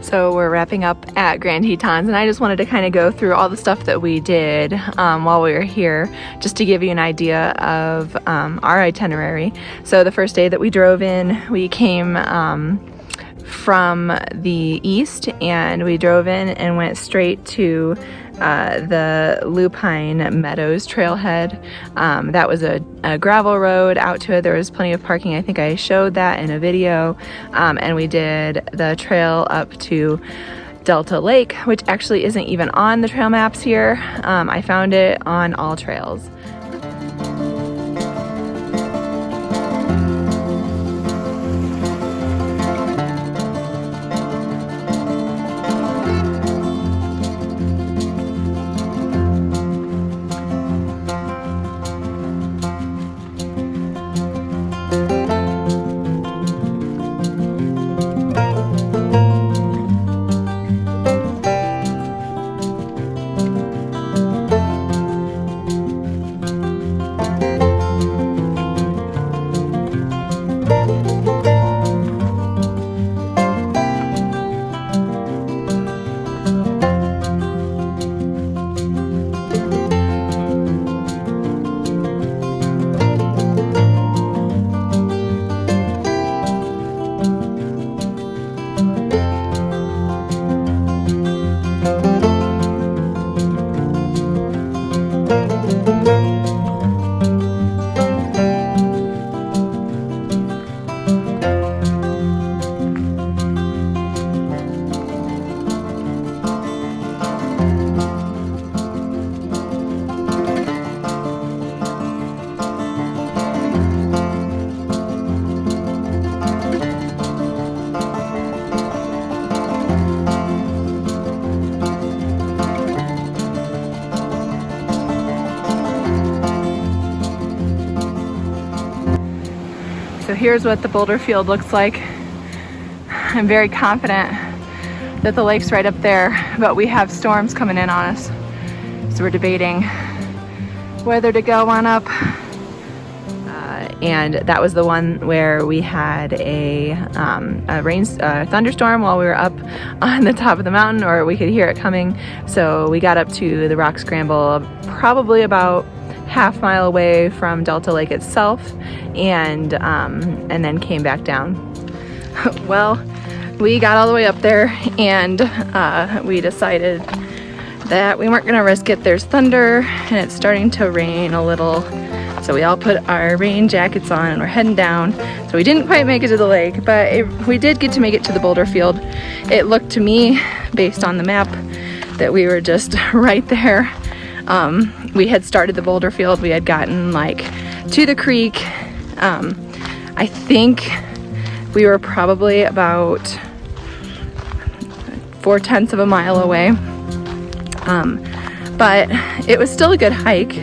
So we're wrapping up at Grand Tetons, and I just wanted to kind of go through all the stuff that we did while we were here, just to give you an idea of our itinerary. So the first day that we drove in, we came from the east, and we drove in and went straight to the Lupine Meadows trailhead. That was a gravel road out to it. There was plenty of parking. I think I showed that in a video. And we did the trail up to Delta Lake, which actually isn't even on the trail maps here. I found it on All Trails. So here's what the boulder field looks like. I'm very confident that the lake's right up there, but we have storms coming in on us. So we're debating whether to go on up. And that was the one where we had a thunderstorm while we were up on the top of the mountain, or we could hear it coming. So we got up to the rock scramble, probably about half-mile away from Delta Lake itself, and then came back down. Well, we got all the way up there, and we decided that we weren't gonna risk it. There's thunder, and it's starting to rain a little. So we all put our rain jackets on and we're heading down. So we didn't quite make it to the lake, but we did get to make it to the boulder field. It looked to me, based on the map, that we were just right there. We had started the boulder field. We had gotten like to the creek. I think we were probably about 4/10 of a mile away. But it was still a good hike.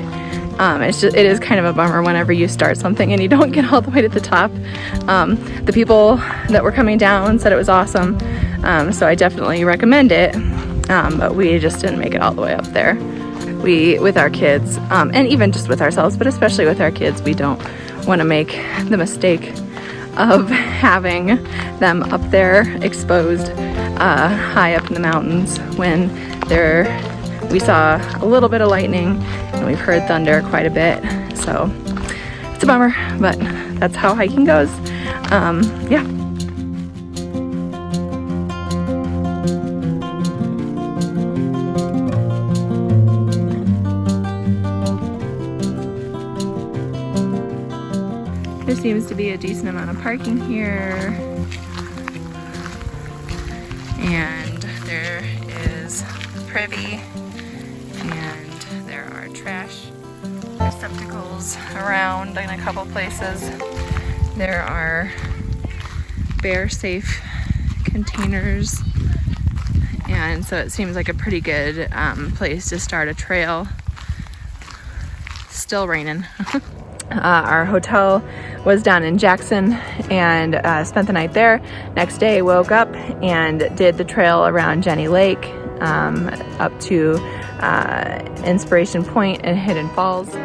It is kind of a bummer whenever you start something and you don't get all the way to the top. The people that were coming down said it was awesome, so I definitely recommend it, but we just didn't make it all the way up there. With our kids, and even just with ourselves, but especially with our kids, we don't want to make the mistake of having them up there exposed high up in the mountains when we saw a little bit of lightning and we've heard thunder quite a bit. So it's a bummer, but that's how hiking goes. Yeah. There seems to be a decent amount of parking here, and there is privy, and there are trash receptacles around in a couple places. There are bear safe containers, and so it seems like a pretty good place to start a trail. Still raining. Our hotel was down in Jackson, and spent the night there. Next day woke up and did the trail around Jenny Lake up to Inspiration Point and Hidden Falls.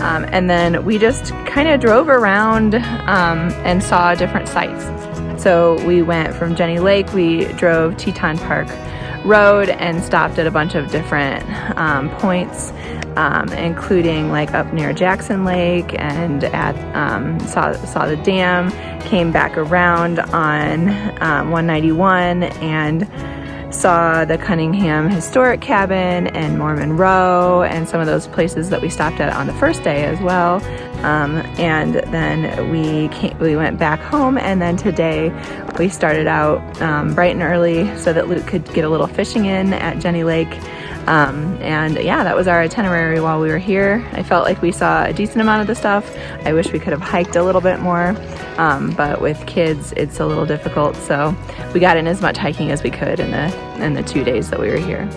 And then we just kind of drove around and saw different sites. So we went from Jenny Lake, we drove Teton Park Road and stopped at a bunch of different points, including like up near Jackson Lake, and at saw the dam, came back around on 191 and saw the Cunningham Historic Cabin and Mormon Row and some of those places that we stopped at on the first day as well. And then we went back home, and then today we started out bright and early so that Luke could get a little fishing in at Jenny Lake. And yeah, that was our itinerary while we were here. I felt like we saw a decent amount of the stuff. I wish we could have hiked a little bit more, but with kids it's a little difficult, so we got in as much hiking as we could in the 2 days that we were here.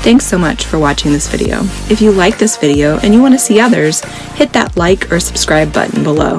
Thanks so much for watching this video. If you like this video and you want to see others, hit that like or subscribe button below.